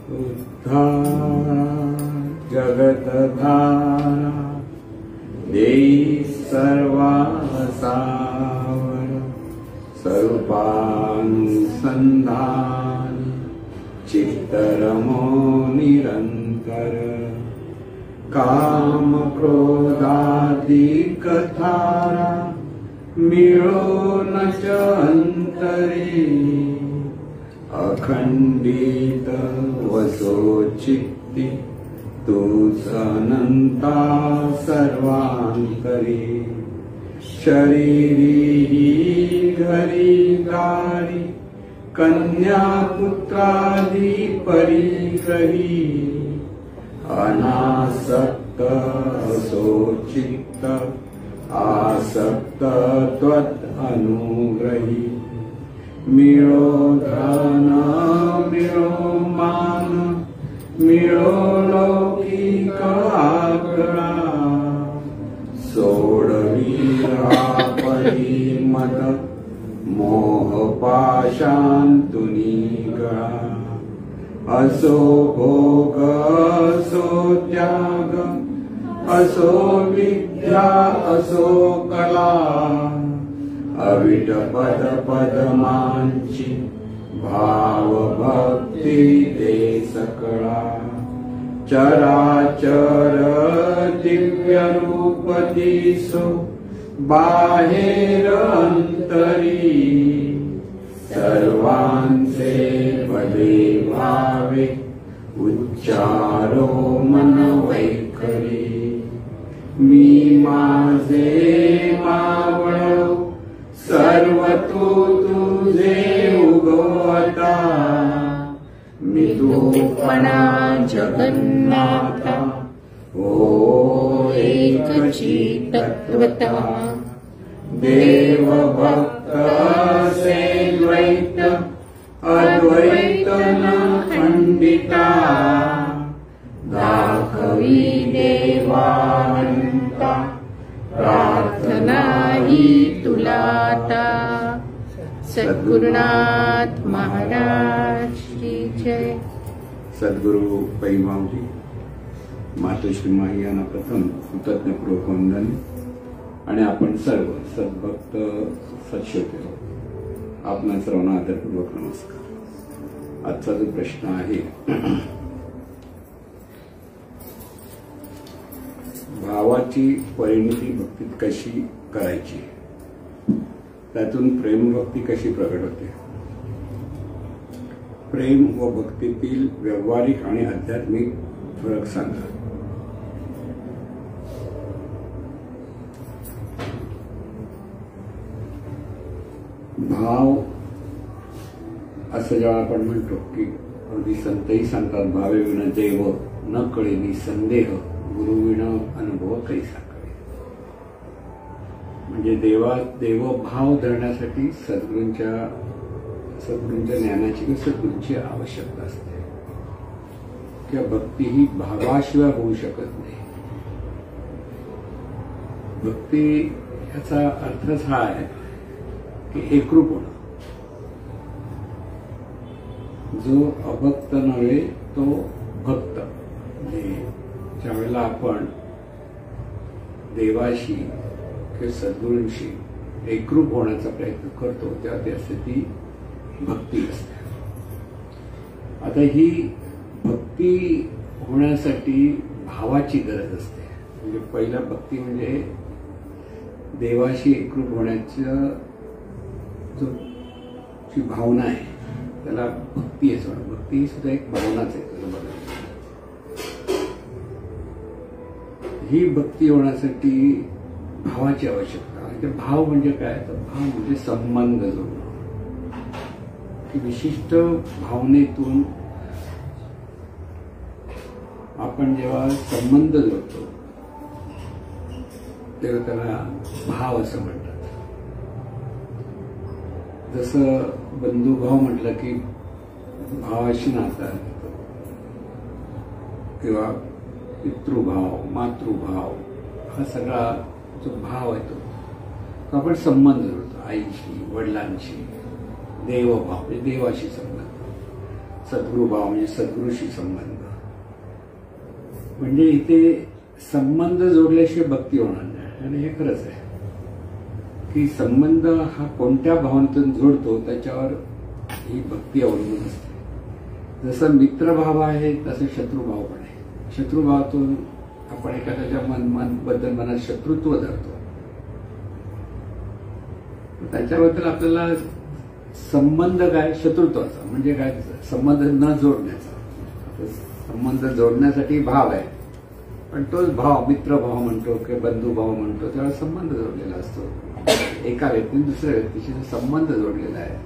उद्धारा जगतधारा देई सर्वासावर स्वरूपानुसंधान चित्तरमो निरंतर काम क्रोधादिक थारा मिळो न च अंतरी अखंडित वसो चित्ती तूच अनंता सर्वांतरी शरीरी ही घरी गारी कन्या पुत्रादि परिग्रही अनासक्त असो चित्त आसक्त त्वत् अनुग्रही मिळो धन मिळो मान मिळो लौकिक आग्रह सोडविला परिमत मोह पाशांतुनी गळा असो भोग असो त्याग असो विद्या असो कला अविट पद पदमांची भाव भक्ती ते सकळा चराचर दिव्य रूप दिसो बाहेर अंतरी सर्वांचे भले भावे उच्चारो मन वैखरी मी माझे मावळ सर्व तू तुझे उगवता मी तूपणा जगन्नाथा ओ एकची तत्वता देव भक्त से द्वैत अद्वैत न खंडिता दाखवी देवानंता प्रार्थना ही तुलाता सद्गुरुनाथ महाराज की जय। सद्गुरु पैमावजी मातोश्री माई यांना प्रथम कृतज्ञपूर्वक वंदन आणि आपण सर्व सद्भक्त सत्श्रोते आपणा सर्वांना आदरपूर्वक नमस्कार। आजचा जो प्रश्न आहे भावाची परिणती भक्तीत कशी करायची, त्यातून प्रेमभक्ती कशी प्रकट होते, प्रेम व भक्तीतील व्यावहारिक आणि आध्यात्मिक फरक सांगा। भाव असं जेव्हा आपण म्हणतो की अगदी संतही सांगतात भावे विना देव न कळे निसंदेह गुरु विना अनुभव कैसा कळे। म्हणजे देव भाव धरण्यासाठी सद्गुरूंच्या ज्ञानाची किंवा सद्गुरूंची आवश्यकता असते किंवा भक्ती ही भावाशिवाय होऊ शकत नाही। भक्ती याचा अर्थच हा आहे की एकरूप होणं। जो अभक्त नव्हे तो भक्त, म्हणजे ज्यावेळेला आपण देवाशी किंवा सद्गुरूंशी एकरूप होण्याचा प्रयत्न करतो तेव्हा ती असते ती भक्ती असते। आता ही भक्ती होण्यासाठी भावाची गरज असते। म्हणजे पहिला भक्ती म्हणजे देवाशी एकरूप होण्याचं जो जी भावना आहे त्याला भक्ती आहे। भक्ती ही सुद्धा एक भावनाच आहे। ही भक्ती होण्यासाठी भावाची आवश्यकता आहे। भाव म्हणजे काय, तर भाव म्हणजे संबंध जोडणं। की विशिष्ट भावनेतून आपण जेव्हा संबंध जोडतो तेव्हा त्याला भाव असं म्हणतात। जसं बंधुभाव म्हटलं की भावाशी नाता किंवा पितृभाव मातृभाव हा सगळा जो भाव आहे तो आपण संबंध जोडतो आईशी वडिलांशी। देवभाव म्हणजे देवाशी संबंध। सद्गुरुभाव म्हणजे सद्गुरूशी संबंध. म्हणजे इथे संबंध जोडल्याशिवाय भक्ती होणार नाही. आणि हे खरंच आहे की संबंध हा कोणत्या भावनेतून जोडतो त्याच्यावर ही भक्ती अवलंबून असते. जसं मित्रभाव आहे तसं शत्रुभाव पण आहे. शत्रुभावातून आपण एखाद्याच्या बद्दल मनात शत्रुत्व धरतो. त्याच्याबद्दल आपल्याला संबंध काय, शत्रुत्वाचा म्हणजे काय, संबंध न जोडण्याचा. संबंध जोडण्यासाठी भाव आहे, पण तोच भाव मित्रभाव म्हणतो किंवा बंधुभाव म्हणतो त्याला संबंध जोडलेला असतो. एका व्यक्तीने दुसऱ्या व्यक्तीशी संबंध जोडलेला आहे.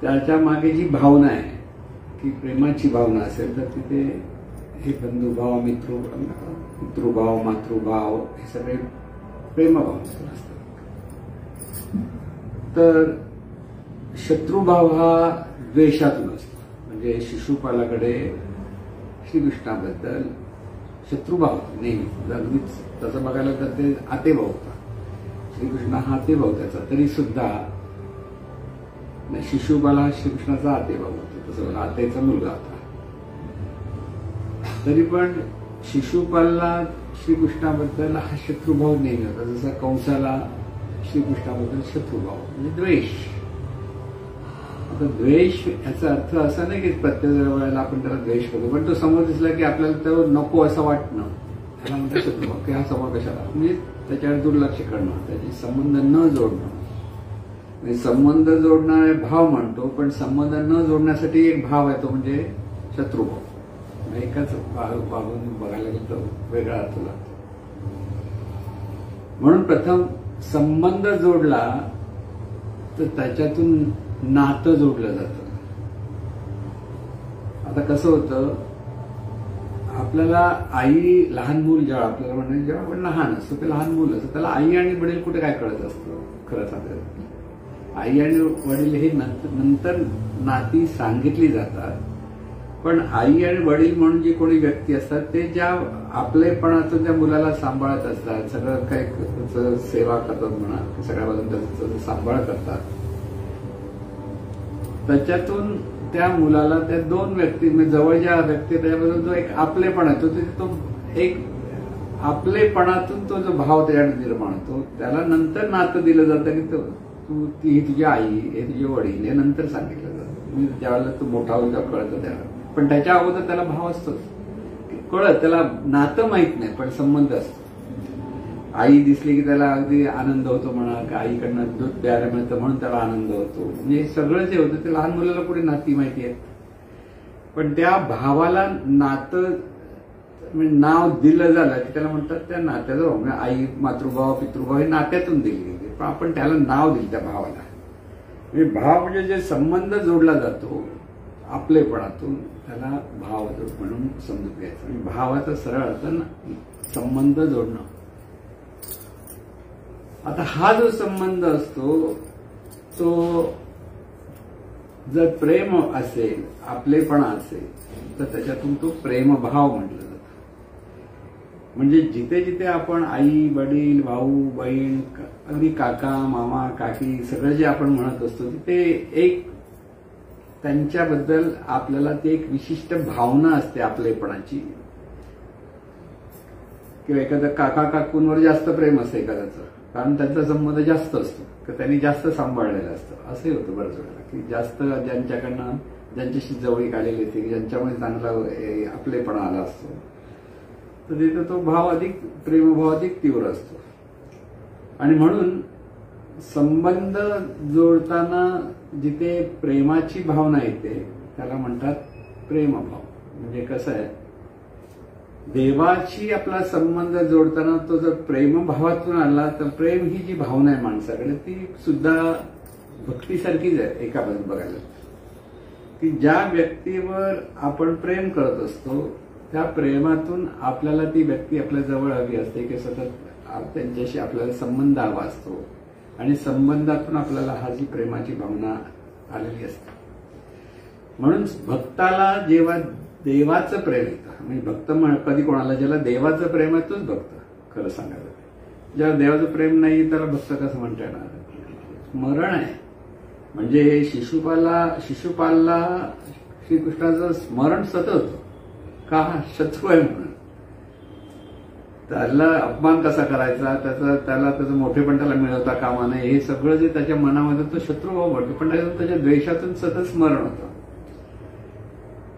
त्याच्या मागे जी भावना आहे की प्रेमाची भावना असेल तर तिथे हे बंधुभाव, पितृभाव, मातृभाव हे सगळे प्रेमभाव असतात. तर शत्रुभाव हा द्वेषातून असतो. म्हणजे शिशुपालाकडे श्रीकृष्णाबद्दल शत्रुभाव होता नेहमी. अगदीच तसं बघायला तर ते आतेभाव होता. श्रीकृष्ण हा आतेभाव त्याचा, तरी सुद्धा शिशुपाला श्रीकृष्णाचा आतेभाव होता. तसं आतेचा मुलगा होता. तरी पण शिशुपालला श्रीकृष्णाबद्दल हा शत्रुभाव नेहमी होता. जसा कंसाला श्रीकृष्णाबद्दल शत्रुभाव म्हणजे द्वेष. आता द्वेष याचा अर्थ असा नाही की प्रत्येक वेळेला आपण त्याला द्वेष करतो, पण तो समोर दिसला की आपल्याला तो नको असं वाटणं त्याला म्हणतात शत्रुभाव. की हा समोर कशाला, म्हणजे त्याच्यावर दुर्लक्ष करणं, त्याचे संबंध न जोडणं. म्हणजे संबंध जोडणारे भाव म्हणतो, पण संबंध न जोडण्यासाठी एक भाव आहे तो म्हणजे शत्रुभाव. एकाच बाबून बघायला गेलं तर वेगळा अर्थ लागतो. म्हणून प्रथम संबंध जोडला तर त्याच्यातून नातं जोडलं जातं. आता कसं होतं, आपल्याला आई लहान मूल जेव्हा आपल्याला म्हणजे जेव्हा आपण लहान असतो ते लहान मूल असतं त्याला आई आणि वडील कुठे काय कळत असतं. खरं सांगायचं आई आणि वडील हे नंतर नाती सांगितली जातात. पण आई आणि वडील म्हणून जी कोणी व्यक्ती असतात ते ज्या आपलेपणातून त्या मुलाला सांभाळत असतात, सगळं काही सेवा करतात म्हणा, सगळ्या बाजून त्याचं सांभाळ करतात. त्याच्यातून त्या मुलाला त्या दोन व्यक्ती म्हणजे जवळच्या व्यक्ती त्याच्याबद्दल जो एक आपलेपणा येतो तो एक आपलेपणातून तो जो भाव त्याच्याकडे निर्माण होतो. त्याला नंतर नातं दिलं जातं की तू ही तुझी आई, हे तुझे वडील, हे नंतर सांगितलं जातं. ज्यावेळेला तू मोठा होईल तेव्हा कळतं त्याला. पण त्याच्या अगोदर त्याला भाव असतोच, कळत त्याला नातं माहित नाही पण संबंध असतो. आई दिसली की त्याला अगदी आनंद होतो म्हणा, की आईकडनं दूध प्यायला मिळतं म्हणून त्याला आनंद होतो. म्हणजे सगळं जे होतं ते लहान मुलाला पुढे नाती माहिती आहेत. पण त्या भावाला नातं म्हणजे नाव दिलं झालं की त्याला म्हणतात त्या नात्याचं भाव. म्हणजे आई, मातृभाव, पितृभाव हे नात्यातून दिली गेली, पण आपण त्याला नाव दिलं त्या भावाला. म्हणजे भाव म्हणजे जे संबंध जोडला जातो आपलेपणातून त्याला भाव म्हणून समजून घ्यायचं. म्हणजे भावाचा सरळ अर्थ संबंध जोडणं. आता हा जो संबंध असतो तो जर प्रेम असेल, आपलेपणा असेल तर त्याच्यातून तो प्रेमभाव म्हटलं जातं. म्हणजे जिथे जिथे आपण आई, वडील, भाऊ, बहीण, अगदी काका, मामा, काकी सगळं जे आपण म्हणत असतो तिथे एक त्यांच्याबद्दल आपल्याला ती एक विशिष्ट भावना असते आपलेपणाची. किंवा एखाद्या काका काकूंवर जास्त प्रेम असतं एखाद्याचं, कारण त्यांचा संबंध जास्त असतो, तर त्यांनी जास्त सांभाळलेलं असतं. असंही होतं बऱ्याच वेळेला की जास्त ज्यांच्याकडनं ज्यांच्याशी जवळीक आलेली असते, ज्यांच्यामुळे चांगला आपलेपणा आला असतो, तर तिथं तो भाव अधिक, प्रेमभाव अधिक तीव्र असतो. आणि म्हणून संबंध जोडताना जिथे प्रेमाची भावना येते त्याला म्हणतात प्रेमभाव. म्हणजे कसं आहे, देवाशी आपला संबंध जोडताना तो जर प्रेमभावातून आला तर प्रेम ही जी भावना आहे माणसाकडे ती सुद्धा भक्तीसारखीच आहे. एका बाजूला बघायला की ज्या व्यक्तीवर आपण प्रेम करत असतो त्या प्रेमातून आपल्याला ती व्यक्ती आपल्या जवळ हवी असते की सतत त्यांच्याशी आपल्याला संबंध हवा असतो. आणि संबंधातून आपल्याला हा जी प्रेमाची भावना आलेली असते. म्हणून भक्ताला जेव्हा देवाचं प्रेम येतं, म्हणजे भक्त कधी कोणाला ज्याला देवाचं प्रेम आहे तोच भक्त. खरं सांगायचं ज्याला देवाचं प्रेम नाही त्याला भक्त कसं म्हणता येणार. स्मरण आहे म्हणजे शिशुपालला श्रीकृष्णाचं स्मरण सतत होतं. का? शत्रू आहे म्हणून. त्याला अपमान कसा करायचा, त्याला त्याचं मोठेपण त्याला मिळवता कामा नये, हे सगळं जे त्याच्या मनामध्ये तो शत्रुभाव वाटतो, पण त्याच्या द्वेषातून सतत स्मरण होतं.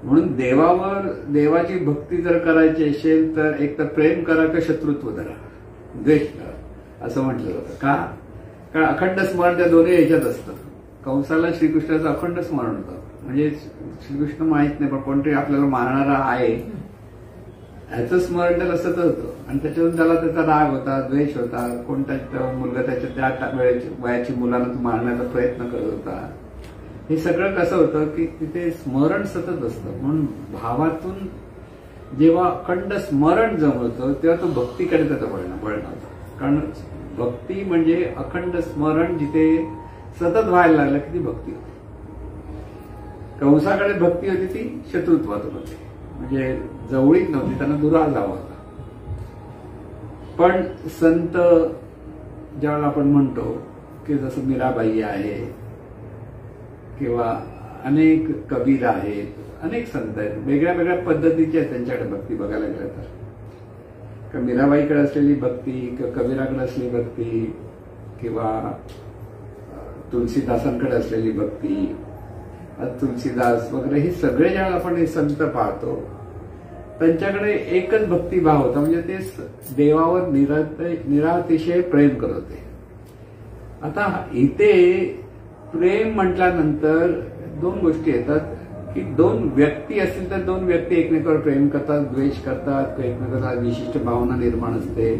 म्हणून देवाची भक्ती जर करायची असेल तर एक तर प्रेम करा का शत्रुत्व धरा, द्वेष करा असं म्हटलं जातं. का? कारण अखंड स्मरण त्या दोन्ही याच्यात असतं. कंसाला श्रीकृष्णाचं अखंड स्मरण होतं. म्हणजे श्रीकृष्ण माहित नाही पण कोणतरी आपल्याला मारणारा आहे ह्याचं स्मरण त्याला सतत होतं. आणि त्याच्यातून त्याला त्याचा राग होता, द्वेष होता. कोणता मुलगा त्याच्या त्या वयाची मुलांना तो मारण्याचा प्रयत्न करत होता. हे सगळं कसं होतं की तिथे स्मरण सतत असतं. म्हणून भावातून जेव्हा अखंड स्मरण जमवतं तेव्हा तो भक्तीकडे त्याचा वळण होतं. कारण भक्ती म्हणजे अखंड स्मरण जिथे सतत व्हायला लागलं की ती भक्ती होती. कंसाकडे भक्ती होती ती शत्रुत्वातून होती, म्हणजे जवळीक नव्हती, त्यांना दुराळ जावं होता. पण संत ज्यावेळेला आपण म्हणतो की जसं मीराबाई आहे किंवा अनेक कबीर आहेत, अनेक संत आहेत, वेगळ्या वेगळ्या पद्धतीची आहेत त्यांच्याकडे भक्ती बघायला गेलं तर. मीराबाईकडे असलेली भक्ती किंवा कबीराकडे असलेली भक्ती किंवा तुलसीदासांकडे असलेली भक्ती, तुलसीदास वगैरे हे सगळे ज्यावेळेला आपण हे संत पाहतो त्यांच्याकडे एकच भक्तिभाव होता, म्हणजे ते देवावर निरातिशय प्रेम करत होते. आता इथे प्रेम म्हटल्यानंतर दोन गोष्टी येतात की दोन व्यक्ती असतील तर दोन व्यक्ती एकमेकावर प्रेम करतात, द्वेष करतात, एकमेकांना विशिष्ट भावना निर्माण असते.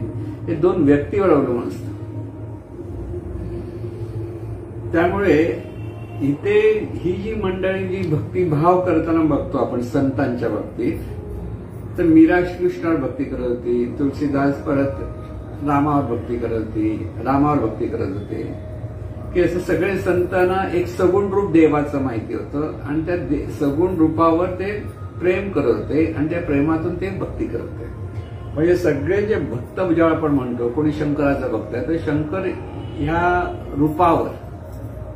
हे दोन व्यक्तीवर अवलंबून असतं. त्यामुळे इथे ही जी मंडळी जी भक्तिभाव करताना बघतो आपण संतांच्या बाबतीत, तर मीरा श्रीकृष्णावर भक्ती करत होती, तुलसीदास परत रामावर भक्ती करत होते की असं सगळे संतांना एक सगुण रूप देवाचं माहिती होतं आणि त्या सगुण रूपावर ते प्रेम करत होते आणि त्या प्रेमातून ते भक्ती करत होते. म्हणजे सगळे जे भक्त जेव्हा आपण म्हणतो, कोणी शंकराचा भक्त आहे तर शंकर ह्या रूपावर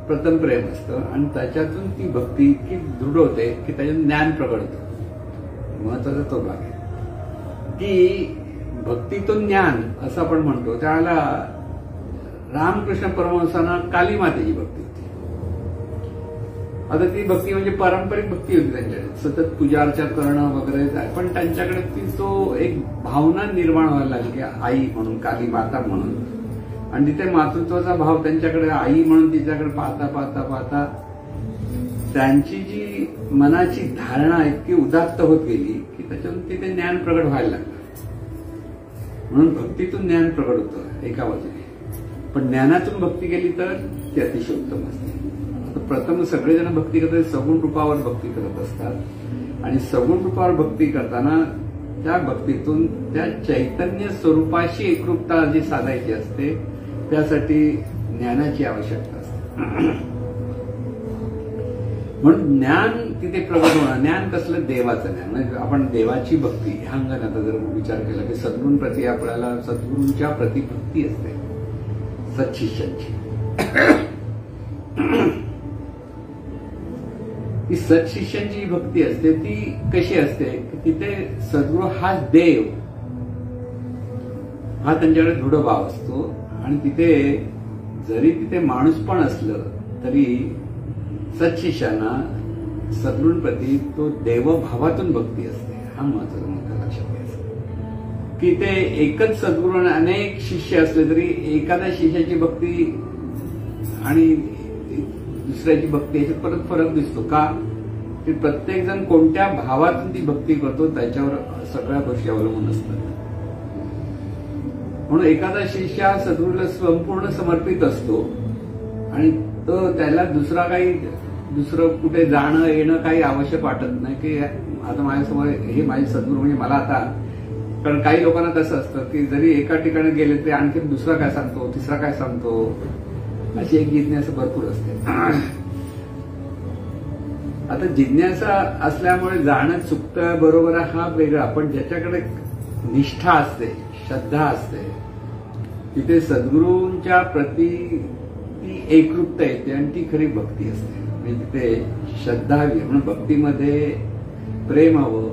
प्रथम प्रेम असतं आणि त्याच्यातून ती भक्ती इतकी दृढ होते की त्याच्यात ज्ञान प्रगट होतं. महत्वाचा तो भाग आहे की भक्तीतून ज्ञान असं आपण म्हणतो. त्यावेळेला रामकृष्ण परमहंसांना काली मातेची भक्ती होती. आता ती भक्ती म्हणजे पारंपरिक भक्ती होती त्यांच्याकडे, सतत पूजा अर्चा करणं वगैरे, पण त्यांच्याकडे ती तो एक भावना निर्माण व्हायला लागली की आई म्हणून, काली माता म्हणून, आणि तिथे मातृत्वाचा भाव त्यांच्याकडे आई म्हणून तिच्याकडे पाहता पाहता पाहता त्यांची जी मनाची धारणा इतकी उदात्त होत गेली की त्याच्यातून तिथे ज्ञान प्रगट व्हायला लागलं. म्हणून भक्तीतून ज्ञान प्रगट होतं एका बाजूने, पण ज्ञानातून भक्ती केली तर ती अतिशय उत्तम असते. आता प्रथम सगळेजण भक्ती करतात, सगुण रूपावर भक्ती करत असतात आणि सगुण रूपावर भक्ती करताना त्या भक्तीतून त्या चैतन्य स्वरूपाशी एकरूपता जी साधायची असते त्यासाठी ज्ञानाची आवश्यकता असते. म्हणून ज्ञान तिथे प्रगट होणं. ज्ञान कसलं? देवाचं ज्ञान. म्हणजे आपण देवाची भक्ती ह्या अंगाने आता जर विचार केला की सद्गुरूंप्रती आपल्याला सद्गुरूंच्या प्रति भक्ती असते, सत्शिष्यांची. ती सत्शिष्यांची भक्ती असते ती कशी असते? तिथे सद्गुरू हा देव हा त्यांच्याकडे दृढ भाव असतो आणि तिथे जरी तिथे माणूस पण असलं तरी सत्शिष्यांना सद्गुरूंप्रती तो देवभावातून भक्ती असते. हा महत्वाचा मुद्दा लक्षात घ्यायचा की ते एकच सद्गुरू आणि अनेक शिष्य असले तरी एखाद्या शिष्याची भक्ती आणि दुसऱ्याची भक्ती याच्यात परत फरक दिसतो. का? की प्रत्येक जण कोणत्या भावातून ती भक्ती करतो त्याच्यावर सगळ्या गोष्टी अवलंबून असतात. म्हणून एखादा शिष्य हा सद्गुरूला संपूर्ण समर्पित असतो आणि तो त्याला दुसरं कुठे जाणं येणं काही आवश्यक वाटत नाही की आता माझ्यासमोर हे माझे सद्गुरू म्हणजे मला आता. कारण काही लोकांना कसं असतं की जरी एका ठिकाणी गेले तरी आणखी दुसरा काय सांगतो, तिसरा काय सांगतो, अशी एक जिज्ञासा भरपूर असते. आता जिज्ञासा असल्यामुळे जाणं चुकतं बरोबर हा वेगळा, पण ज्याच्याकडे निष्ठा असते, श्रद्धा असते, तिथे सद्गुरूंच्या प्रती ती ती एकरूपता येते आणि ती खरी भक्ती असते. म्हणजे तिथे श्रद्धा हवी. म्हणून भक्तीमध्ये प्रेम हवं,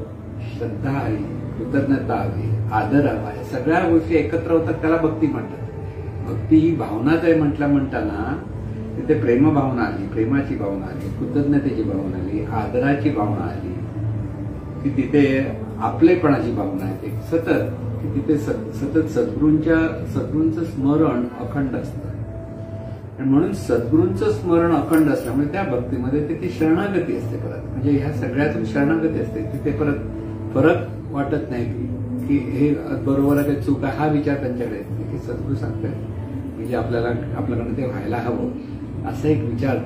श्रद्धा हवी, कृतज्ञता हवी, आदर हवा, या सगळ्या गोष्टी एकत्र होतात, त्याला भक्ती म्हणतात. भक्ती ही भावनाच आहे म्हणताना तिथे प्रेम भावना आली, प्रेमाची भावना आली, कृतज्ञतेची भावना आली, आदराची भावना आली, की तिथे आपलेपणाची भावना येते सतत, की तिथे सतत सद्गुरूंचं स्मरण अखंड असतं. आणि म्हणून सद्गुरूंचं स्मरण अखंड असल्यामुळे त्या भक्तीमध्ये तिथे शरणागती असते परत. म्हणजे ह्या सगळ्यातून शरणागती असते. तिथे परत फरक वाटत नाही की हे बरोबर आहे, चूक आहे, हा विचार त्यांच्याकडे येतो की सद्गुरू सांगतात म्हणजे आपल्याकडे ते व्हायला हवं, असा एक विचार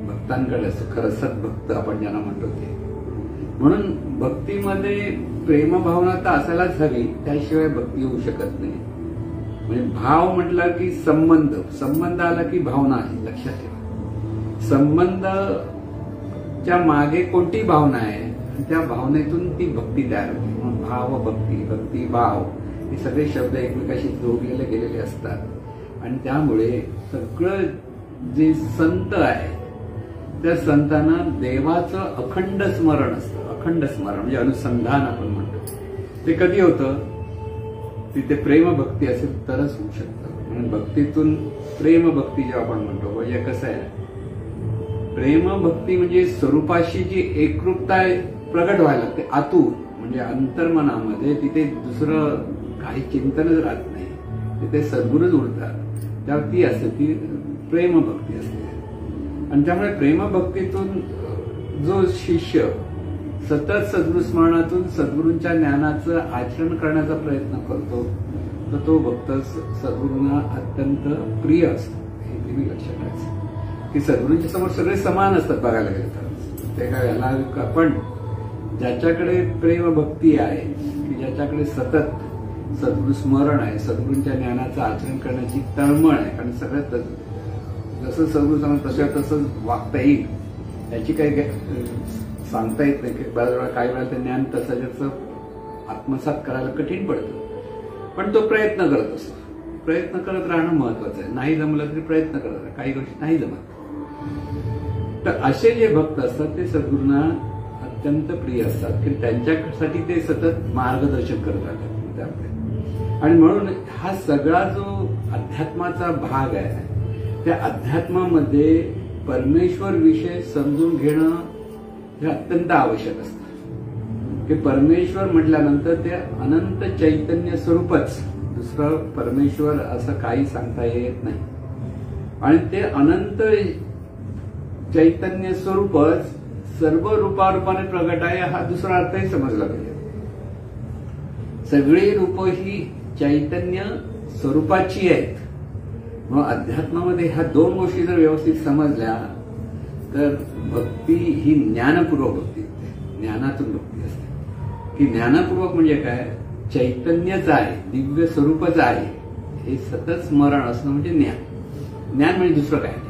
भक्तांकडे असतो. खरं सद्भक्त आपण ज्यांना म्हणतो ते. म्हणून भक्तीमध्ये प्रेमभावना तर असायलाच हवी, त्याशिवाय भक्ती होऊ शकत नाही. म्हणजे भाव म्हटला की संबंध आला की भावना आहे. लक्षात ठेवा, संबंधच्या मागे कोणती भावना आहे, त्या भावनेतून ती भक्ती तयार होते. म्हणून भाव भक्ती भाव हे सगळे शब्द एकमेकाशी जोडलेले गेलेले असतात. आणि त्यामुळे सगळं जे संत आहे त्या संतांना देवाचं अखंड स्मरण असतं. अखंड स्मरण म्हणजे अनुसंधान आपण म्हणतो. ते कधी होतं, तिथे प्रेमभक्ती असेल तरच होऊ शकतं. म्हणून भक्तीतून प्रेमभक्ती जेव्हा आपण म्हणतो, म्हणजे कसं आहे, प्रेमभक्ती म्हणजे स्वरूपाशी जी एकरूपता प्रगट व्हायला लागते आतून, म्हणजे अंतर्मनामध्ये. तिथे दुसरं काही चिंतनच राहत नाही, तिथे सद्गुरूच उरतात. त्यावर ती असते, ती प्रेमभक्ती असते. आणि त्यामुळे प्रेमभक्तीतून जो शिष्य सतत सद्गुरू स्मरणातून सद्गुरूंच्या ज्ञानाचं आचरण करण्याचा प्रयत्न करतो, तर तो भक्त सद्गुरूंना अत्यंत प्रिय असतो. हे तुम्ही लक्षात ठेवायचं की सद्गुरूंच्या समोर सगळे समान असतात बघायला गेलं तर. ते काय याला आपण ज्याच्याकडे प्रेमभक्ती आहे, की ज्याच्याकडे सतत सद्गुरू स्मरण आहे, सद्गुरूंच्या ज्ञानाचं आचरण करण्याची तळमळ आहे, कारण सगळ्यात जसं सद्गुरू सांगतात तसंच वागता येईल याची काही सांगता येत नाही. बऱ्याच वेळा काही वेळा ते ज्ञान तसं आत्मसात करायला कठीण पडतं, पण तो प्रयत्न करत असतो. प्रयत्न करत राहणं महत्वाचं आहे. नाही जमलं तरी प्रयत्न करत राहा, काही गोष्टी नाही जमत. तर असे जे भक्त असतात ते सद्गुरूंना अत्यंत प्रिय असतात, की त्यांच्यासाठी ते सतत मार्गदर्शन करत राहतात त्यामुळे. आणि म्हणून हा सगळा जो अध्यात्माचा भाग आहे, त्या अध्यात्मामध्ये परमेश्वर विषय समजून घेणं हे अत्यंत आवश्यक असतं. की परमेश्वर म्हटल्यानंतर ते अनंत चैतन्य स्वरूपच, दुसरं परमेश्वर असं काही सांगता येत नाही. आणि ते अनंत चैतन्य स्वरूपच सर्व रूपारूपाने प्रगट आहे, हा दुसरा अर्थही समजला पाहिजे. सगळी रूप ही चैतन्य स्वरूपाची आहेत. मग अध्यात्मामध्ये ह्या दोन गोष्टी जर व्यवस्थित समजल्या तर भक्ती ही ज्ञानपूर्वक होती. ज्ञानातून भक्ती असते. की ज्ञानपूर्वक म्हणजे काय, चैतन्यच आहे, दिव्य स्वरूपच आहे, हे सतत स्मरण असणं म्हणजे ज्ञान. ज्ञान म्हणजे दुसरं काय नाही.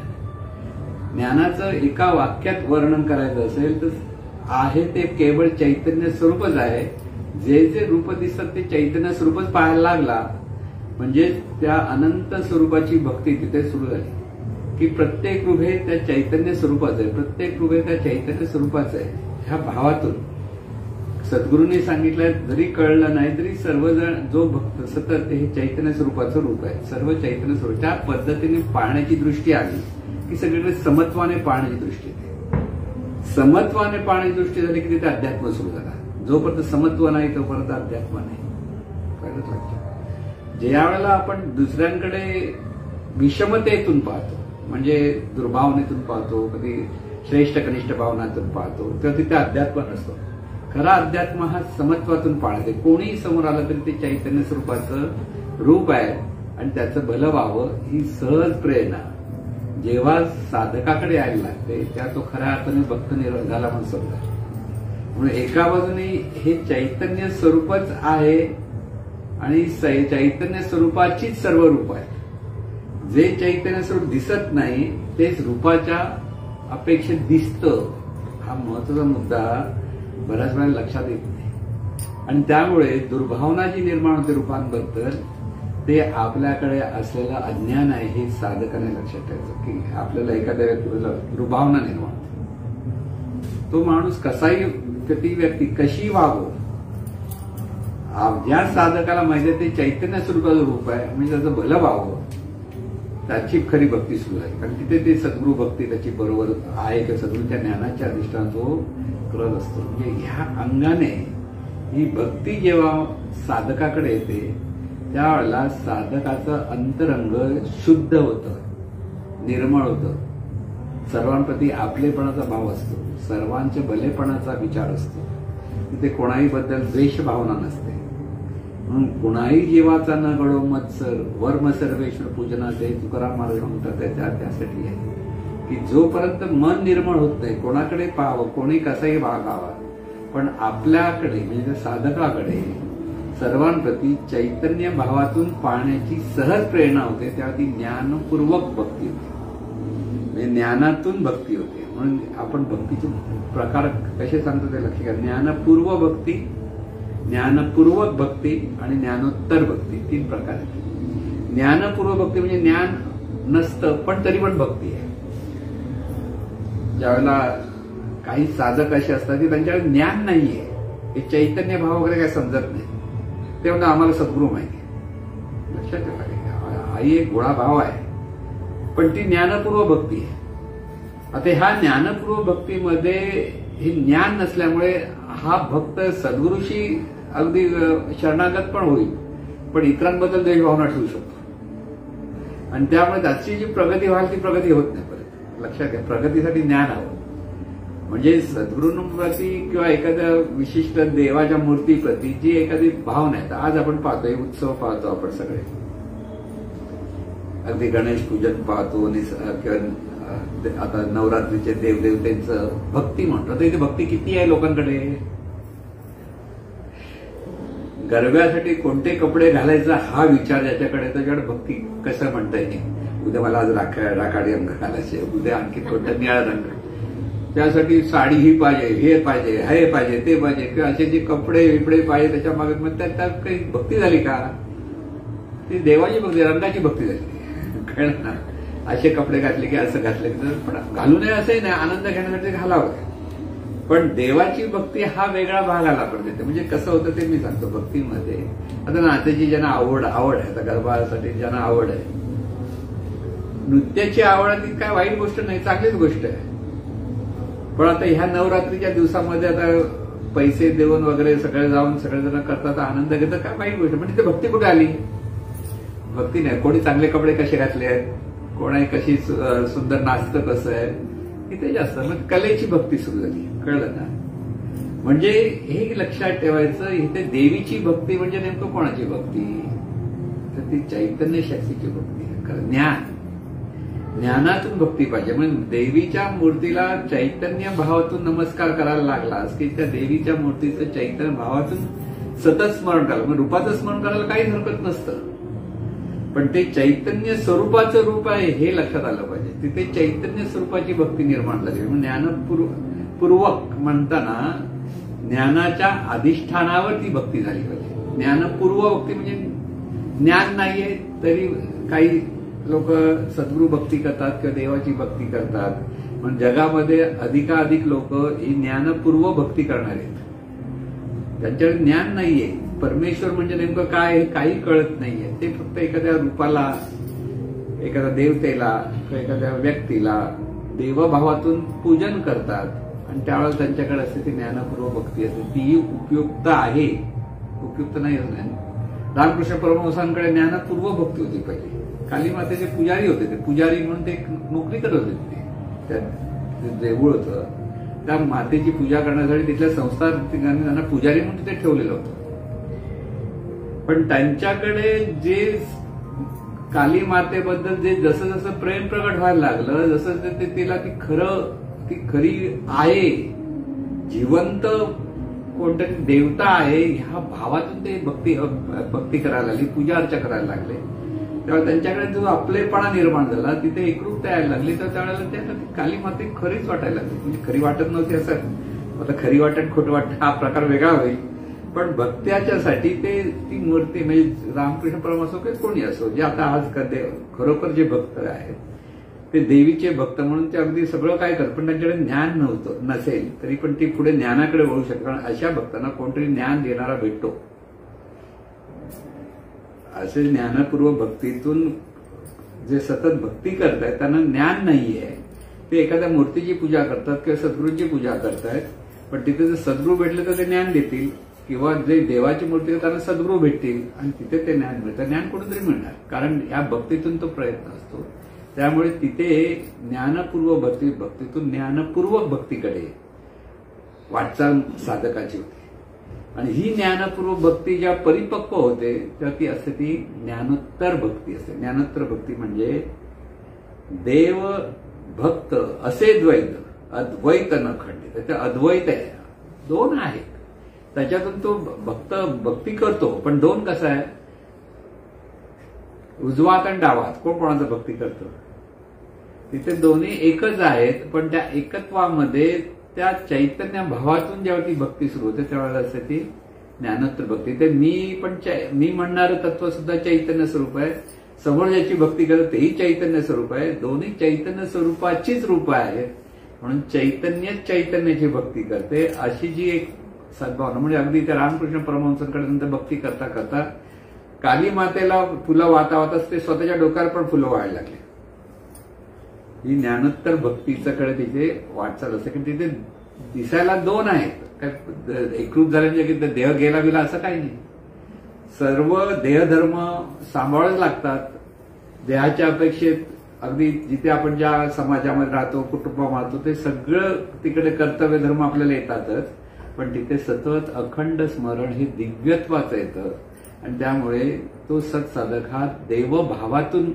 ज्ञानाचं एका वाक्यात वर्णन करायचं असेल तर आहे ते केवळ चैतन्य स्वरूपच आहे. जे जे रूप दिसतात ते चैतन्य स्वरूपच पाहायला लागला म्हणजे त्या अनंत स्वरूपाची भक्ती तिथे सुरू झाली. की प्रत्येक रूप हे त्या चैतन्य स्वरूपाचं आहे, प्रत्येक रूप हे त्या चैतन्य स्वरूपाचं आहे. ह्या भावातून सद्गुरूंनी सांगितलं, जरी कळलं नाही तरी सर्वजण जो भक्त सतत हे चैतन्य स्वरूपाचं रूप आहे, सर्व चैतन्य स्वरूप, त्या पद्धतीने पाहण्याची दृष्टी आली की सगळीकडे समत्वाने पाहण्याची दृष्टी येते. समत्वाने पाहण्याची दृष्टी झाली की तिथे अध्यात्म सुरू झाला. जोपर्यंत समत्व नाही तोपर्यंत अध्यात्म नाही. कळत लक्षात. ज्या वेळेला आपण दुसऱ्यांकडे विषमतेतून पाहतो, म्हणजे दुर्भावनेतून पाहतो, कधी श्रेष्ठ कनिष्ठ भावनातून पाहतो, तर तिथे अध्यात्म नसतो. खरा अध्यात्म हा समत्वातून पाळते. कोणीही समोर आलं तरी ते चैतन्य स्वरूपाचं रूप आहे आणि त्याचं भलं व्हावं ही सहज प्रेरणा जेव्हा साधकाकडे यायला लागते त्या तो खऱ्या अर्थाने भक्त झाला म्हणून समजा. म्हणून एका बाजूने हे चैतन्य स्वरूपच आहे आणि चैतन्य स्वरूपाचीच सर्व रूप आहे. जे चैतन्य स्वरूप दिसत नाही तेच रूपाच्या अपेक्षेत दिसतं. हा महत्वाचा मुद्दा बऱ्याच वेळा लक्षात येत नाही. आणि त्यामुळे दुर्भावना जी निर्माण होते रूपांबद्दल ते आपल्याकडे असलेलं अज्ञान आहे हे साधकाने लक्षात ठेवायचं की आपल्याला एखाद्या व्यक्तीला रुबावना निर्माण होते. तो माणूस कसाही, ती व्यक्ती कशी वागो, ज्या साधकाला माहिती आहे ते चैतन्य स्वरूपाचं रूप आहे म्हणजे त्याचं भलं व्हावं, त्याची खरी भक्ती सुरू आहे. कारण तिथे ते सद्गुरू भक्ती त्याची बरोबर आहे किंवा सद्गुरूच्या ज्ञानाच्या अधिष्ठान तो करत असतो. म्हणजे ह्या अंगाने ही भक्ती जेव्हा साधकाकडे येते त्यावेळेला साधकाचं अंतरंग शुद्ध होतं, निर्मळ होतं. सर्वांप्रती आपलेपणाचा भाव असतो, सर्वांच्या भलेपणाचा विचार असतो. तिथे कोणाही बद्दल द्वेष भावना नसते. म्हणून कुणाही जीवाचा न घडो मत्सर वर्म सर्वेश्वर पूजनाचे तुकाराम महाराज म्हणतात त्यासाठी आहे की जोपर्यंत मन निर्मळ होत नाही कोणाकडे पाहावं, कोणी कसाही वागावा, पण आपल्याकडे म्हणजे साधकाकडे सर्वांप्रती चैतन्य भावातून पाहण्याची सहज प्रेरणा होते, तेव्हा ती ज्ञानपूर्वक भक्ती होते. म्हणजे ज्ञानातून भक्ती होते. म्हणून आपण भक्तीचे प्रकार कसे सांगतो ते लक्ष घ्या. ज्ञानपूर्व भक्ती, ज्ञानपूर्वक भक्ती आणि ज्ञानोत्तर भक्ती, 3 प्रकार आहेत. ज्ञानपूर्व भक्ती म्हणजे ज्ञान नसतं पण तरी पण भक्ती आहे. ज्यावेळेला काही साधक असे असतात की त्यांच्याकडे ज्ञान नाहीये, हे चैतन्य भाव वगैरे काय समजत नाही, ते म्हणतात आम्हाला सद्गुरू माहिती आहे. लक्षात ठेवा, हाही एक गोळा भाव आहे पण ती ज्ञानपूर्व भक्ती आहे. आता ह्या ज्ञानपूर्व भक्तीमध्ये हे ज्ञान नसल्यामुळे हा भक्त सद्गुरूशी अगदी शरणागत पण होईल पण इतरांबद्दल द्वेषभावना ठेवू शकतो आणि त्यामुळे त्याची जी प्रगती व्हाल ती प्रगती होत नाही. परत लक्षात घ्या, प्रगतीसाठी ज्ञान हवं. म्हणजे सद्गुरूंप्रती किंवा एखाद्या विशिष्ट देवाच्या मूर्तीप्रती जी एखादी भावना आहे. आज आपण पाहतोय उत्सव पाहतो आपण सगळे, अगदी गणेश पूजन पाहतो किंवा आता नवरात्रीचे देवदेवतेंचं भक्ती म्हणतो. तर इथे भक्ती किती आहे लोकांकडे. गरब्यासाठी कोणते कपडे घालायचा हा विचार ज्याच्याकडे, त्याच्याकडे भक्ती कसं म्हणता येईल. उद्या मला आज राखाडी रंग घालायचे, उद्या आणखी कोणता निळा रंग, त्यासाठी साडी ही पाहिजे, हे पाहिजे, हे पाहिजे, ते पाहिजे, किंवा असे जे कपडे विपडे पाहिजे त्याच्या मागे मग त्यात काही भक्ती झाली का. ती देवाची भक्ती, रंगाची भक्ती झाली. कळलं ना. असे कपडे घातले की असं घातले की पण घालू नये असंही नाही, आनंद घेण्यासाठी घालावं. पण देवाची भक्ती हा वेगळा भाग आला पण देते. म्हणजे कसं होतं ते मी सांगतो. भक्तीमध्ये आता नात्याची ज्यांना आवड आहे, आता गरबासाठी ज्यांना आवड आहे, नृत्याची आवड आहे, ती काय वाईट गोष्ट नाही, चांगलीच गोष्ट आहे. पण आता ह्या नवरात्रीच्या दिवसामध्ये आता पैसे देऊन वगैरे सगळे जाऊन सगळेजण करतात, आनंद घेतात, काय वाईट गोष्ट. पण तिथे भक्ती कुठे आली. भक्ती नाही. कोणी चांगले कपडे कसे घातले आहेत, कोणी कशी सुंदर नाचतं कसं आहे, इथे जास्त मग कलेची भक्ती सुरू झाली. कळलं ना. म्हणजे हे लक्षात ठेवायचं, इथे देवीची भक्ती म्हणजे नेमकं कोणाची भक्ती, तर ती चैतन्य शक्तीची भक्ती आहे. ज्ञानातून भक्ती पाहिजे. म्हणजे देवीच्या मूर्तीला चैतन्य भावातून नमस्कार करायला लागलास की त्या देवीच्या मूर्तीचं चैतन्य भावातून सतत स्मरण करायला, म्हणजे रूपाचं स्मरण करायला काहीच हरकत नसतं, पण ते चैतन्य स्वरूपाचं रूप आहे हे लक्षात आलं पाहिजे. तिथे चैतन्य स्वरूपाची भक्ती निर्माण झाली. म्हणजे ज्ञानपूर्वक म्हणताना ज्ञानाच्या अधिष्ठानावर ती भक्ती झाली पाहिजे. ज्ञानपूर्व भक्ती म्हणजे ज्ञान नाहीये तरी काही लोक सद्गुरू भक्ती करतात किंवा देवाची भक्ती करतात. पण जगामध्ये अधिकाधिक लोक ही ज्ञानपूर्व भक्ती करणार आहेत. त्यांच्याकडे ज्ञान नाहीये. परमेश्वर म्हणजे नेमकं काय हे काही कळत नाहीये. ते फक्त एखाद्या रूपाला, एखाद्या देवतेला किंवा एखाद्या व्यक्तीला देवभावातून पूजन करतात आणि त्यावेळेला त्यांच्याकडे असते ती ज्ञानपूर्व भक्ती असते. ती उपयुक्त आहे, उपयुक्त नाही. रामकृष्ण परमहंसांकडे ज्ञानपूर्व भक्ती होती पहिली. काली मातेचे पुजारी होते, ते पुजारी म्हणून ते नोकरी करत होते. त्यात देऊळ होतं, त्या मातेची पूजा करण्यासाठी तिथल्या संस्थानिकांनी त्यांना पुजारी म्हणून तिथे ठेवलेलं होतं. पण त्यांच्याकडे जे काली मातेबद्दल जे जसं जसं प्रेम प्रगट व्हायला लागलं, जसं ते तिला ती खरी आहे, जिवंत कोणतरी देवता आहे ह्या भावातून ते भक्ती करायला लागली, पूजा अर्चा करायला लागले. तेव्हा त्यांच्याकडे जो आपलेपणा निर्माण झाला, तिथे एकरूपता यायला लागली. तर त्यावेळेला त्यांना ती काली माते खरीच वाटायला लागली. म्हणजे खरी वाटत नव्हती असं, आता खरी वाटत खोटं वाटत हा प्रकार वेगळा होईल. पण भक्त्याच्यासाठी ते ती मूर्ती म्हणजे रामकृष्ण परमहंस असो किंवा कोणी असो, जे आता आज खरोखर जे भक्त आहेत ते देवीचे भक्त म्हणून ते अगदी सगळं काय करत, पण त्यांच्याकडे ज्ञान नव्हतं नसेल तरी पण ती पुढे ज्ञानाकडे वळू शकतात. कारण अशा भक्तांना कोणतरी ज्ञान देणारा भेटतो. असे ज्ञानपूर्व भक्तीतून जे सतत भक्ती करतायत त्यांना ज्ञान नाहीये, ते एखाद्या मूर्तीची पूजा करतात किंवा सद्गुरूंची पूजा करतायत, पण तिथे जर सद्गुरू भेटले तर ते ज्ञान देतील, किंवा जे देवाची मूर्ती त्यांना सद्गुरू भेटतील आणि तिथे ते ज्ञान मिळतं. ज्ञान कुठेतरी मिळणार, कारण या भक्तीतून तो प्रयत्न असतो. त्यामुळे तिथे ज्ञानपूर्व भक्तीतून ज्ञानपूर्वक भक्तीकडे वाटचाल साधकाची होते. आणि ही ज्ञानपूर्व भक्ती जेव्हा परिपक्व होते तेव्हा ती असते ती ज्ञानोत्तर भक्ती असते. ज्ञानोत्तर भक्ती म्हणजे देव भक्त असे द्वैत, अद्वैत न खंडित. त्याचं अद्वैत आहे, दोन आहेत, त्याच्यातून तो भक्ती करतो. पण दोन कसं आहे, उजवा हात आणि डावा हात, कोण कोणाचं भक्ती करतो. तिथे दोन्ही एकच आहेत, पण त्या एकत्वामध्ये त्या चैतन्य भावातून जेव्हा ती भक्ती सुरू होते त्यावेळेला असते ती ज्ञानोत्तर भक्ती. ते मी म्हणणारं तत्व सुद्धा चैतन्य स्वरूप आहे, समोर ज्याची भक्ती करत तेही चैतन्य स्वरूप आहे, दोन्ही चैतन्य स्वरूपाचीच रूप आहे. म्हणून चैतन्यच चैतन्याची भक्ती करते, अशी जी एक सद्भावना. म्हणजे अगदी त्या रामकृष्ण परमहंसांकडे नंतर भक्ती करता करता काली मातेला फुलं वाहताच ते स्वतःच्या डोक्यावर पण फुलं व्हायला लागले. ही ज्ञानोत्तर भक्तीच्याकडे तिथे वाटचाल असते की तिथे दिसायला दोन आहेत, काय एकरूप झाल्याने की देह गेला गेला असं काही नाही. सर्व देहधर्म सांभाळावे लागतात. देहाच्या अपेक्षेत अगदी जिथे आपण ज्या समाजामध्ये राहतो, कुटुंबामध्ये राहतो, ते सगळं तिकडे कर्तव्य धर्म आपल्याला येतातच, पण तिथे सतत अखंड स्मरण हे दिव्यत्वाचं येतं. आणि त्यामुळे तो सत्साधक हा देवभावातून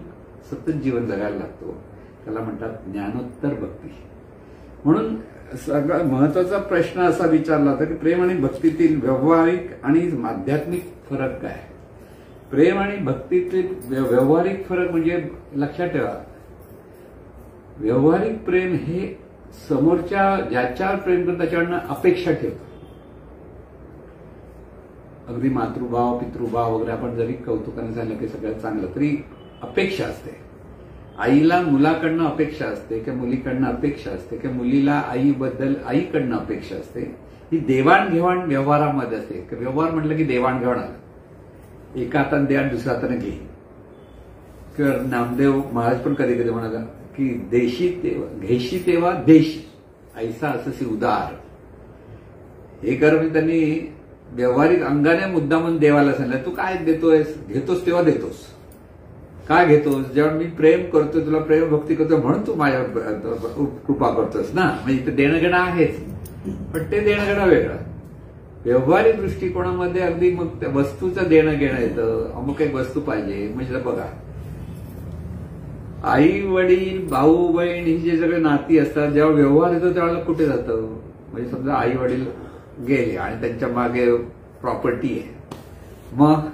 सतत जीवन जगायला लागतो. त्याला म्हणतात ज्ञानोत्तर भक्ती. म्हणून सगळ्यात महत्वाचा प्रश्न असा विचारला होता की प्रेम आणि भक्तीतील व्यावहारिक आणि आध्यात्मिक फरक काय. प्रेम आणि भक्तीतील व्यावहारिक फरक म्हणजे लक्षात ठेवा, व्यावहारिक प्रेम हे समोरच्या ज्याच्यावर प्रेम करतो त्याच्याकडनं अपेक्षा ठेवतो. अगदी मातृभाव पितृभाव वगैरे आपण जरी कौतुकाने झालं की सगळ्यात चांगलं, तरी अपेक्षा असते. आईला मुलाकडनं अपेक्षा असते किंवा मुलीकडनं अपेक्षा असते किंवा मुलीला आईबद्दल आईकडनं अपेक्षा असते. ही देवाणघेवाण व्यवहारामध्ये असते. व्यवहार म्हटलं की देवाणघेवाण आलं, एका हाताने दे आणि दुसऱ्या हाताने घे. किंवा नामदेव महाराज पण कधी कधी म्हणाला की देशी तेव्हा घेशी तेव्हा देशी, ऐसा अससी उदार. हे कर त्यांनी व्यवहारिक अंगाने मुद्दामून देवाला सांगितलं, तू काय देतोयस, घेतोस तेव्हा देतोस, काय घेतोस, जेव्हा मी प्रेम करतोय तुला प्रेम भक्ती करतोय म्हणून तू माझ्यावर कृपा करतोस ना. म्हणजे इथे देणं घेणं आहेच, पण ते देणं घेणं वेगळं. व्यवहारिक दृष्टिकोनामध्ये अगदी मग त्या वस्तूचं देणं घेणं येतं. अमुक एक वस्तू पाहिजे म्हणजे बघा, आई वडील भाऊ बहीण ही जे सगळे नाती असतात, जेव्हा व्यवहार येतो त्यावेळेला कुठे जातं. म्हणजे समजा आई वडील गेले आणि त्यांच्या मागे प्रॉपर्टी आहे, मग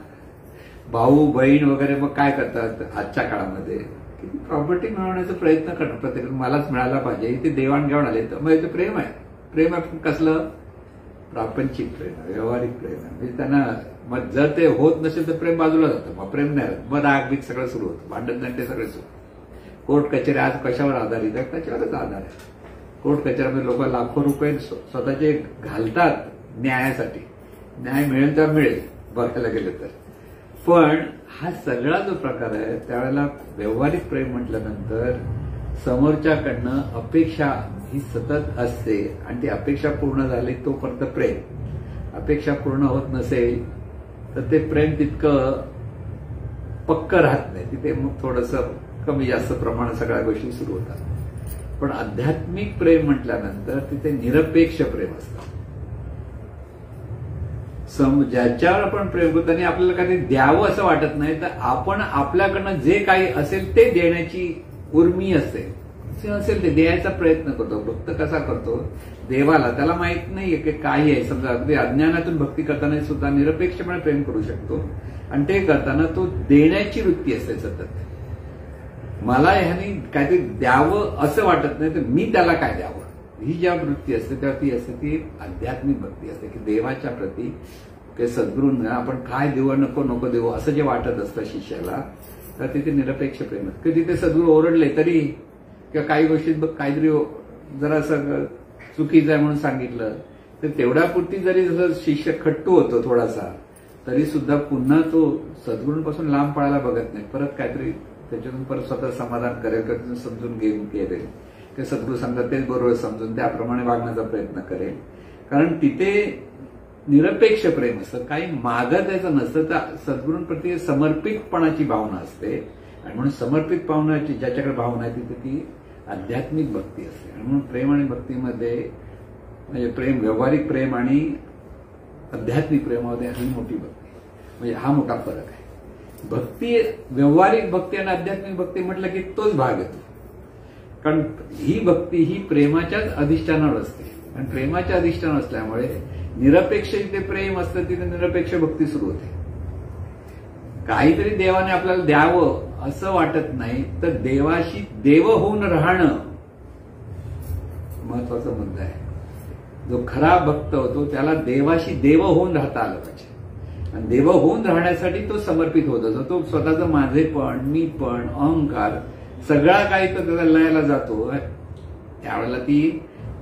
भाऊ बहीण वगैरे मग काय करतात आजच्या काळामध्ये की प्रॉपर्टी मिळवण्याचा प्रयत्न करतात. प्रत्येक मलाच मिळायला पाहिजे, इथे देवाणघेवाण आले तर मग इथे प्रेम आहे. प्रेम आहे कसलं, प्रापंचिक प्रेम आहे, व्यावहारिक प्रेम आहे. म्हणजे त्यांना मग जर ते होत नसेल तर प्रेम बाजूला जातं, मग प्रेम नाही होत, मग रागबीग सगळं सुरू होतं, भांडण ते सगळे सुरू. कोर्ट कचेरी आज कशावर आधारित आहे, त्याच्यावरच आधार आहे. कोर्ट कचेरीमध्ये लोक लाखो रुपये स्वतःचे घालतात न्यायासाठी, न्याय मिळेल तर मिळेल बघायला गेलं तर. पण हा सगळा जो प्रकार आहे त्यावेळेला व्यावहारिक प्रेम म्हटल्यानंतर समोरच्याकडनं अपेक्षा ही सतत असते आणि ती अपेक्षा पूर्ण झाली तोपर्यंत प्रेम. अपेक्षा पूर्ण होत नसेल तर ते प्रेम तितकं पक्क राहत नाही, तिथे मग थोडंसं कमी जास्त प्रमाणात सगळ्या गोष्टी सुरू होतात. पण आध्यात्मिक प्रेम म्हटल्यानंतर तिथे निरपेक्ष प्रेम असतं. ज्याच्यावर आपण प्रेम करतो आणि आपल्याला काही द्यावं असं वाटत नाही, तर आपण आपल्याकडनं जे काही असेल ते देण्याची उर्मी असते, जे असेल ते द्यायचा प्रयत्न करतो. भक्त कसा करतो, देवाला त्याला माहित नाहीये की काय आहे. समजा अगदी अज्ञानातून भक्ती करताना सुद्धा निरपेक्षपणे प्रेम करू शकतो आणि ते करताना तो देण्याची वृत्ती असते सतत. मला ह्यानी काहीतरी द्यावं असं वाटत नाही, तर मी त्याला काय द्यावं ही ज्या वृत्ती असते तेव्हा ती असते ती आध्यात्मिक भक्ती असते की देवाच्या प्रती की सद्गुरूंना आपण काय देऊ नको नको देऊ असं जे वाटत असतं शिष्याला, तर तिथे निरपेक्ष प्रेम असतं. की तिथे सद्गुरू ओरडले तरी किंवा काही गोष्टीत काहीतरी जरासं चुकीचं आहे म्हणून सांगितलं तर तेवढ्यापुरती जरी जसं शिष्य खट्टू होतो थोडासा, तरी सुद्धा पुन्हा तो सद्गुरूंपासून लांब पळायला बघत नाही. परत काहीतरी त्याच्यातून परत स्वतः समाधान करेल, कधी समजून घेऊन गेले की सद्गुरू सांगतात तेच बरोबर समजून त्याप्रमाणे वागण्याचा प्रयत्न करेल. कारण तिथे निरपेक्ष प्रेम असतं, काही मागतायचं नसतं. तर सद्गुरूंप्रती समर्पितपणाची भावना असते आणि म्हणून समर्पित भावनाची ज्याच्याकडे भावना आहे तिथे ती आध्यात्मिक भक्ती असते. आणि म्हणून प्रेम आणि भक्तीमध्ये म्हणजे प्रेम, व्यावहारिक प्रेम आणि आध्यात्मिक प्रेमामध्ये ही मोठी भक्ती, म्हणजे हा मोठा फरक आहे. भक्ती, व्यावहारिक भक्ती आणि आध्यात्मिक भक्ती म्हटलं की तोच भाग येतो. कारण ही भक्ती ही प्रेमाच्याच अधिष्ठानावर असते आणि प्रेमाच्या अधिष्ठान असल्यामुळे निरपेक्ष जिथे प्रेम असतं तिथे निरपेक्ष भक्ती सुरू होते. काहीतरी देवाने आपल्याला द्यावं असं वाटत नाही, तर देवाशी देव होऊन राहणं महत्वाचा मुद्दा आहे. जो खरा भक्त होतो त्याला देवाशी देव होऊन राहता आलं पाहिजे आणि देव होऊन राहण्यासाठी तो समर्पित होत असतो. तो स्वतःचं माझेपण, मीपण, अहंकार सगळा काही तर त्याला लयाला जातो. त्यावेळेला ती